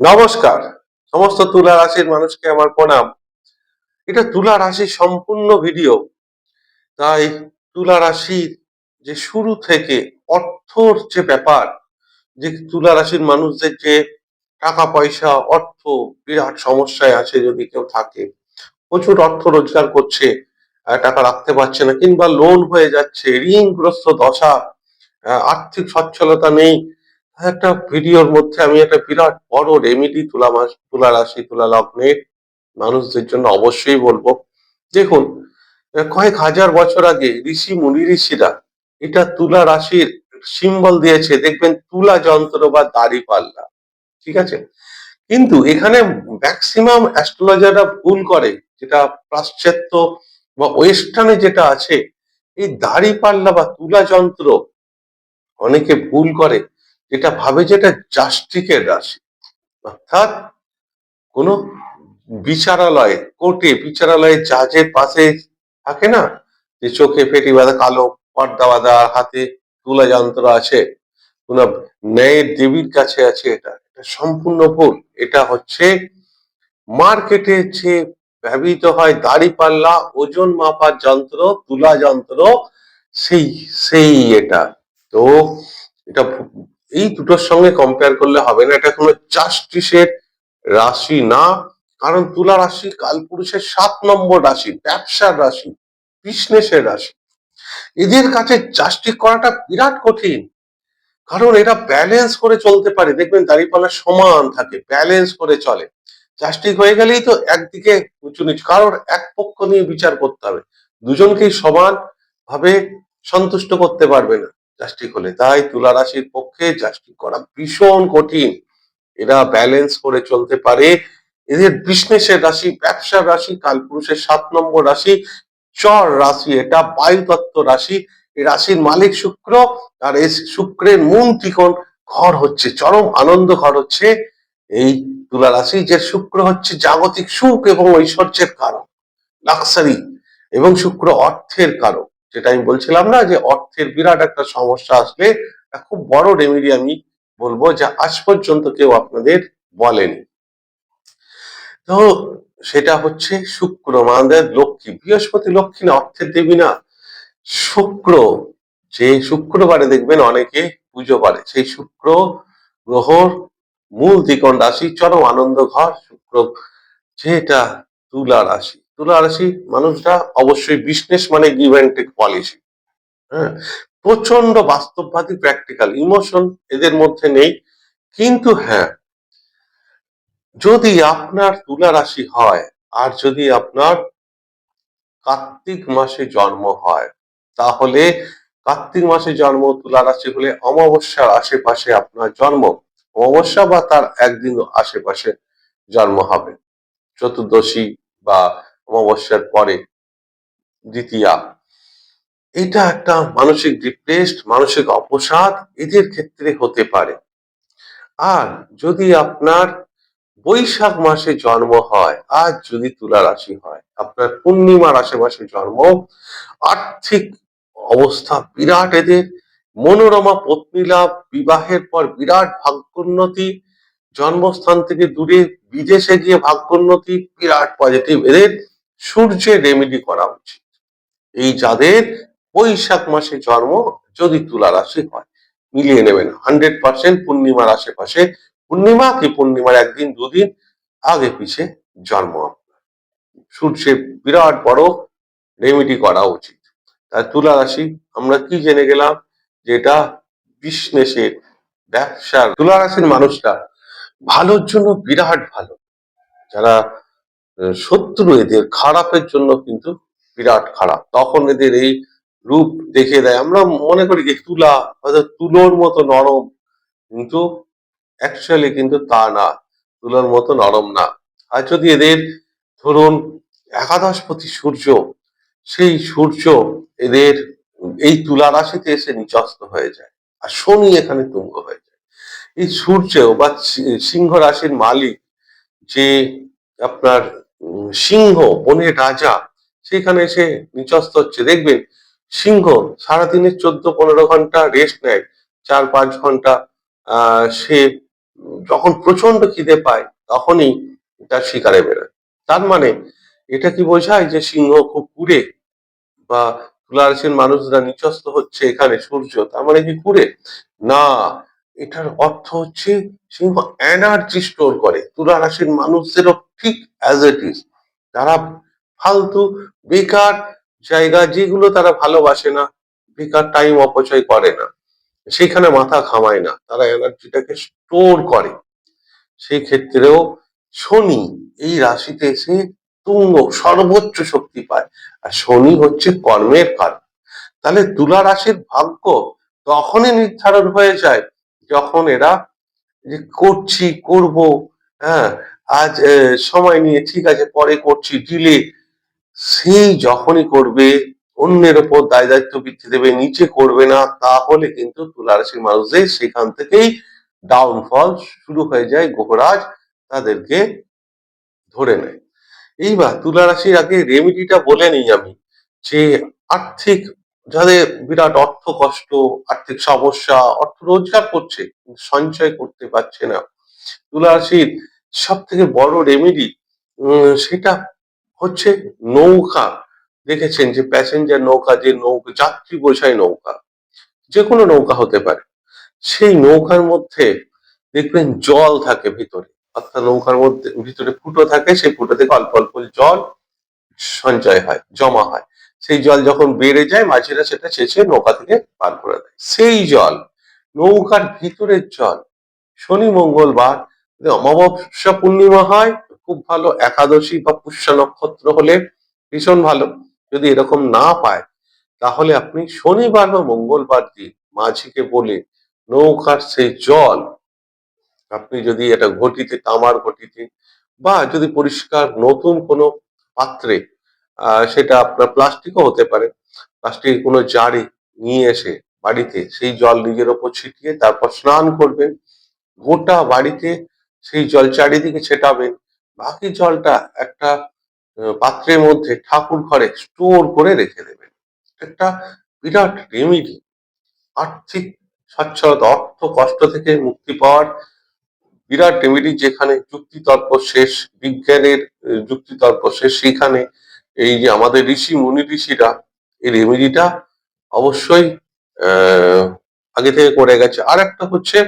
নমস্কার। সমস্ত তুলা রাশির মানুষকে আমার প্রণাম। এটা তুলা রাশির সম্পূর্ণ ভিডিও। তাই তুলা রাশির যে শুরু থেকে অর্থর যে ব্যাপার, যে তুলা রাশির মানুষদের যে টাকা পয়সা অর্থ বিরাট সমস্যায় আছে, যদি কেউ থাকে প্রচুর অর্থ রোজগার করছে, টাকা রাখতে পারছে না কিংবা লোন হয়ে যাচ্ছে, ঋণগ্রস্ত দশা, আর্থিক সচ্ছলতা নেই, একটা ভিডিওর মধ্যে আমি একটা বিরাট বড় রেমেডি তুলা রাশি তুলা লগ্নের মানুষদের জন্য অবশ্যই বলবো। দেখুন, কয়েক হাজার বছর আগে ঋষিরা এটা তুলা রাশির সিম্বল দিয়েছে, দেখবেন তুলা যন্ত্র বা দাড়ি পাল্লা। ঠিক আছে, কিন্তু এখানে ম্যাক্সিমাম অ্যাস্ট্রোলজাররা ভুল করে, যেটা পাশ্চাত্য বা ওয়েস্টার্নে যেটা আছে, এই দাড়ি পাল্লা বা তুলা যন্ত্র অনেকে ভুল করে, যেটা ভাবে যেটা জাস্টিকের রাশি, অর্থাৎ কোন বিচারালয়ে, কোর্টে বিচারালয়ে জাজের পাশে থাকে না, যে চোখে ফেটি বাঁধা, কালো পর্দা বাঁধা, হাতে তুলা যন্ত্র আছে, কোন ন্যায়ের দেবীর কাছে আছে। এটা সম্পূর্ণ ভুল। এটা হচ্ছে মার্কেটে যে ব্যবহৃত হয় দাড়ি পাল্লা, ওজন মাপার যন্ত্র, তুলা যন্ত্র, সেই সেই এটা তো এটা এই দুটোর সঙ্গে কম্পেয়ার করলে হবে না। এটা কোনো জাস্টিসের রাশি না, কারণ তুলা রাশি কালপুরুষের 7 নম্বর রাশি, ব্যবসার রাশি, বিজনেসের রাশি। এদের কাছে জাস্টিস করাটা বিরাট কঠিন, কারণ এরা ব্যালেন্স করে চলতে পারে। দেখবেন দাঁড়িপাল্লা সমান থাকে, ব্যালেন্স করে চলে। জাস্টিস হয়ে গেলেই তো একদিকে উঁচু নিচু, কারোর এক পক্ষ নিয়ে বিচার করতে হবে, দুজনকেই সমান ভাবে সন্তুষ্ট করতে পারবে না জাস্টিস হলে। তাই তুলা রাশির পক্ষে জাস্টিস করা ভীষণ কঠিন। এরা ব্যালেন্স করে চলতে পারে। এদের বিজনেসের রাশি, ব্যবসার রাশি, কালপুরুষের 7 নম্বর রাশি, চর রাশি, এটা বায়ুতত্ত্ব রাশি। এই রাশির মালিক শুক্র, আর এই শুক্রের মূল ত্রিকোণ ঘর হচ্ছে, চরম আনন্দ ঘর হচ্ছে এই তুলা রাশি। যে শুক্র হচ্ছে জাগতিক সুখ এবং ঐশ্বর্যের কারক, লাক্সারি, এবং শুক্র অর্থের কারক। যেটা আমি বলছিলাম না, যে অর্থের বিরাট একটা সমস্যা আসলে খুব বড় রেমেডি আমি বলবো, যা আজ পর্যন্ত কেউ আপনাদের বলেনি। তো সেটা হচ্ছে শুক্র, আমাদের লক্ষ্মী। বৃহস্পতি লক্ষ্মী না, অর্থের দেবী না। শুক্র, যে শুক্রবারে দেখবেন অনেকে পুজো করে, সেই শুক্র গ্রহর মূল ত্রিকোণ রাশি, চরম আনন্দ ঘর শুক্র, যেটা তুলা রাশি। তুলা রাশি মানুষরা অবশ্যই বিজনেস মানে গিভ অ্যান্ড টেক পলিসি। হ্যাঁ, প্রচন্ড বাস্তববাদী, প্র্যাকটিক্যাল, ইমোশন এদের মধ্যে নেই। কিন্তু হ্যাঁ, যদি আপনার তুলা রাশি হয়, আর যদি আপনার কার্তিক মাসে জন্ম হয়, তাহলে কার্তিক মাসে জন্ম তুলা রাশি হলে অমাবস্যার আশেপাশে আপনার জন্ম, অমাবস্যা বা তার একদিন আশেপাশে জন্ম হবে, চতুর্দশী বা অমাবস্যার পরে, দ্বিতীয়া। এটা একটা মানসিক ডিপ্রেসড, মানসিক অবসাদ এদের ক্ষেত্রে হতে পারে। আর যদি আপনার বৈশাখ মাসে জন্ম হয়, আর যদি তুলা রাশি হয়, আপনার পূর্ণিমার আশেপাশে জন্ম, আর্থিক অবস্থা বিরাট এদের, মনোরমা পত্নী লাভ, বিবাহের পর বিরাট ভাগ্যোন্নতি, জন্মস্থান থেকে দূরে বিদেশে গিয়ে ভাগ্যোন্নতি, বিরাট পজিটিভ এদের। সূর্যের রেমেডি করা উচিত এই যাদের বৈশাখ মাসে জন্ম, যদি তুলা রাশি হয়। মিলিয়ে নেবেন 100% পূর্ণিমার আশেপাশে, পূর্ণিমা কি পূর্ণিমার একদিন দুদিন আগে পিছে জন্ম, সূর্যের বিরাট বড় রেমেডি করা উচিত। তাই তুলা রাশি আমরা কি জেনে গেলাম, যেটা বিজনেসের, ব্যবসার, তুলা রাশির মানুষরা ভালোর জন্য বিরাট ভালো। যারা শত্রু এদের খারাপের জন্য কিন্তু বিরাট খারাপ, তখন এদের এই রূপ দেখে দেয়। আমরা মনে করি যে তুলা হয়তো তুলোর মতো নরম, কিন্তু অ্যাকচুয়ালি কিন্তু তা না, তুলোর মতো নরম না। আর যদি এদের ধরুন একাদশপতি সূর্য, সেই সূর্য এদের এই তুলা রাশিতে এসে নিচস্ত হয়ে যায়, আর শনি এখানে তুঙ্গ হয়ে যায়। এই সূর্য বা সিংহ রাশির মালিক, যে আপনার সিংহ, বনের রাজা, সেখানে এসে নিচস্ত হচ্ছে। দেখবেন সিংহ সারাদিনে 14-15 ঘন্টা রেস্ট নেয়, 4-5 ঘন্টা সে যখন প্রচন্ড খিদে পায় তখনই তার শিকারে বেরোয়। তার মানে এটা কি বোঝায় যে সিংহ খুব কুড়ে, বা তুলা রাশির মানুষরা নিচস্থ হচ্ছে এখানে সূর্য তার মানে কি কুড়ে? না, এটার অর্থ হচ্ছে সিংহ এনার্জি স্টোর করে। তুলা রাশির মানুষদেরও ঠিক অ্যাজ ইট ইজ, তারা ফালতু বেকার জায়গা যেগুলো তারা ভালোবাসে না, বেকার টাইম অপচয় করে না, সেখানে মাথা ঘামায় না, তারা এনার্জিটাকে স্টোর করে। সেই ক্ষেত্রেও শনি এই রাশিতে এসে তুঙ্গ সর্বোচ্চ শক্তি পায়, আর শনি হচ্ছে কর্মের কারক। তাহলে তুলা রাশির ভাগ্য তখনই নির্ধারণ হয়ে যায় যখন এরা যে করছি করব, হ্যাঁ আজ সময় নিয়ে ঠিক আছে পরে করছি ডিলে, সেই যখনই করবে অন্যের ওপর দায় দায়িত্ব বৃদ্ধি দেবে, নিচে করবে না, তাহলে কিন্তু তুলা রাশির মানুষদের সেখান থেকেই ডাউনফল শুরু হয়ে যায়, গ্রহরাজ তাদেরকে ধরে নেয়। এইবার তুলা রাশির আগে রেমিডিটা বলে নিই আমি, যে আর্থিক যাদের বিরাট অর্থ কষ্ট, আর্থিক সমস্যা, অর্থ রোজগার করছে কিন্তু সঞ্চয় করতে পারছে না, তুলা রাশির সব থেকে বড় রেমেডি সেটা হচ্ছে নৌকা। দেখেছেন যে প্যাসেঞ্জার নৌকা, যে নৌকা যাত্রী বোঝাই নৌকা, যে কোনো নৌকা হতে পারে, সেই নৌকার মধ্যে দেখবেন জল থাকে ভিতরে, অর্থাৎ নৌকার মধ্যে ভিতরে ফুটো থাকে, সেই ফুটো থেকে অল্প অল্প জল সঞ্চয় হয়, জমা হয়। সেই জল যখন বেড়ে যায় মাঝিরা সেটা সেচে নৌকা থেকে পার করে দেয়। সেই জল, নৌকার ভিতরের জল, শনি মঙ্গলবার যদি অমাবস্যা পূর্ণিমা হয় খুব ভালো, একাদশী বা পুষ্যা নক্ষত্র হলে ভীষণ ভালো। যদি এরকম না পায় তাহলে আপনি শনিবার বা মঙ্গলবার দিন মাঝিকে বলে নৌকার সেই জল আপনি যদি এটা ঘটিতে, তামার ঘটিতে, বা যদি পরিষ্কার নতুন কোনো পাত্রে, সেটা আপনার প্লাস্টিকও হতে পারে, প্লাস্টিকের কোনো জারে নিয়ে এসে বাড়িতে সেই জল নিজের ওপর ছিটিয়ে তারপর স্নান করবেন, গোটা বাড়িতে সেই জল চারিদিকে ছেটাবেন, বাকি জলটা একটা পাত্রের মধ্যে ঠাকুর ঘরে স্টোর করে রেখে দেবেন। একটা বিরাট রেমিডি, আর্থিক সচ্ছলতা, অর্থ কষ্ট থেকে মুক্তি পাওয়ার বিরাট রেমেডি, যেখানে যুক্তিতর্ক শেষ, বিজ্ঞানের যুক্তিতর্ক শেষ, সেখানে এই যে আমাদের ঋষিরা এই রেমেডিটা অবশ্যই আহ আগে থেকে করে গেছে। আর একটা হচ্ছে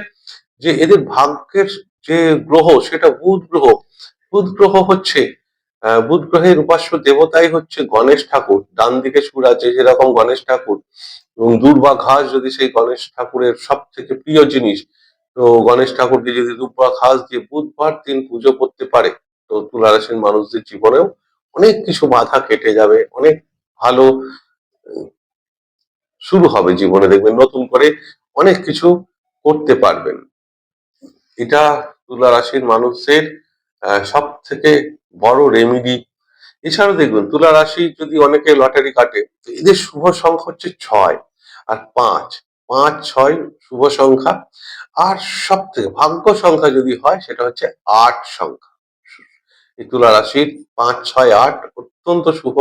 যে এদের ভাগ্যের যে গ্রহ সেটা বুধ গ্রহ। বুধ গ্রহ হচ্ছে বুধ গ্রহের উপাস্য দেবতাই হচ্ছে গণেশ ঠাকুর, ডান দিকে সুর আছে যেরকম গণেশ ঠাকুর, এবং দূর্বা ঘাস যদি সেই গণেশ ঠাকুরের সব থেকে প্রিয় জিনিস, তো গণেশ ঠাকুরকে যদি দুব্বা ঘাস দিয়ে বুধবার দিন পুজো করতে পারে, তো তুলা রাশির মানুষদের জীবনেও অনেক কিছু বাধা কেটে যাবে, অনেক ভালো উম, শুরু হবে জীবনে, দেখবেন নতুন করে অনেক কিছু করতে পারবেন। এটা তুলা রাশির মানুষদের সব থেকে বড় রেমিডি। এছাড়াও দেখবেন তুলা রাশি যদি অনেকে লটারি কাটে, তো এদের শুভ সংখ্যা হচ্ছে 6 আর 5, 5 6 শুভ সংখ্যা। আর সব থেকে ভাগ্য সংখ্যা যদি হয় সেটা হচ্ছে 8 সংখ্যা। এই তুলা রাশির 5 6 8 অত্যন্ত শুভ।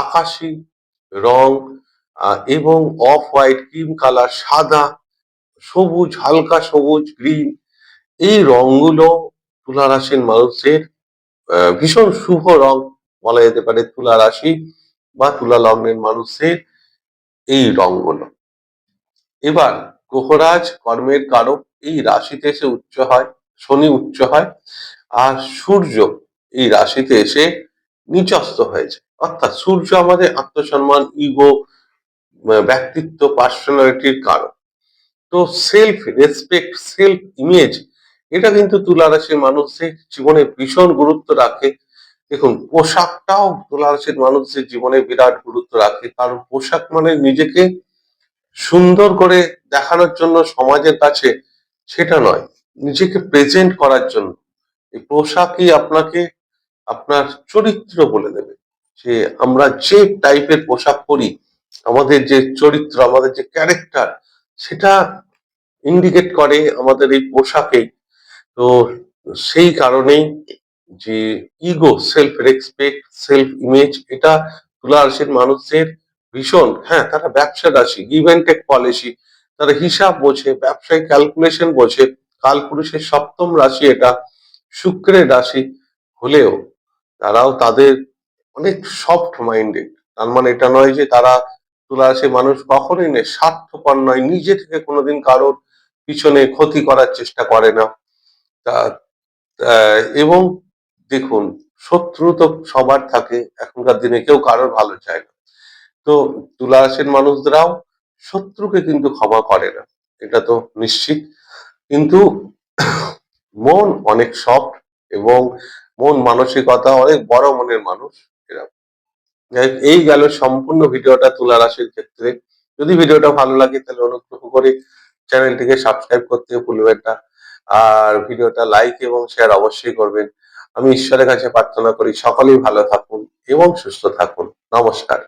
আকাশি রং এবং অফ হোয়াইট, ক্রিম কালার, সাদা, সবুজ, হালকা সবুজ, গ্রিন, এই রংগুলো তুলা রাশির মানুষের ভীষণ শুভ রং বলা যেতে পারে। তুলা রাশি বা তুলা লগ্নের মানুষের এই রংগুলো। এবার গ্রহরাজ কর্মের কারক এই রাশিতে এসে উচ্চ হয়, শনি উচ্চ হয়, আর সূর্য এই রাশিতে এসে নিচস্থ হয়েছে। অর্থাৎ সূর্য আমাদের আত্মসম্মান, ইগো, ব্যক্তিত্ব, পার্সোনালিটির কারক। তো সেলফ রেসপেক্ট, সেলফ ইমেজ, এটা কিন্তু তুলা রাশির মানুষের জীবনে ভীষণ গুরুত্ব রাখে। দেখুন পোশাকটাও তুলা রাশির মানুষদের জীবনে বিরাট গুরুত্ব রাখে, কারণ পোশাক মানে নিজেকে সুন্দর করে দেখানোর জন্য সমাজের কাছে, সেটা নয়, নিজেকে প্রেজেন্ট করার জন্য। এই পোশাকই আপনাকে আপনার চরিত্র বলে দেবে, যে আমরা যে টাইপের পোশাক পরি আমাদের যে চরিত্র, আমাদের যে ক্যারেক্টার, সেটা ইন্ডিকেট করে আমাদের এই পোশাকেই। তো সেই কারণেই যে ego, self respect, self image, এটা তুলা রাশির মানুষদের ভীষণ, হ্যাঁ তারা ব্যবসা রাশি, গিভ অ্যান্ড টেক পলিসি, তারা হিসাব বোঝে, ব্যবসায় ক্যালকুলেশন বোঝে, কালপুরুষের সপ্তম রাশি এটা, শুক্রের রাশি হলেও তারাও তাদের অনেক সফট মাইন্ডেড। তার মানে এটা নয় যে তারা, তুলা রাশির মানুষ কখনোই নয় স্বার্থপর নয়, নিজে থেকে কোনোদিন কারোর পিছনে ক্ষতি করার চেষ্টা করে না। তা এবং দেখুন, শত্রু তো সবার থাকে, এখনকার দিনে কেউ কারোর ভালো চায় না। তো তুলা রাশির মানুষরাও শত্রুকে কিন্তু ক্ষমা করে না, এটা তো নিশ্চিত। কিন্তু মন অনেক সফট এবং মন মানসিকতা অনেক বড় মনের মানুষ এরা। যাই হোক, এই গেল সম্পূর্ণ ভিডিওটা তুলা রাশির ক্ষেত্রে। যদি ভিডিওটা ভালো লাগে তাহলে অনুগ্রহ করে চ্যানেলটিকে সাবস্ক্রাইব করতে ভুলবেন না। আর ভিডিওটা লাইক এবং শেয়ার অবশ্যই করবেন। আমি ঈশ্বরের কাছে প্রার্থনা করি সকলেই ভালো থাকুন এবং সুস্থ থাকুন। নমস্কার।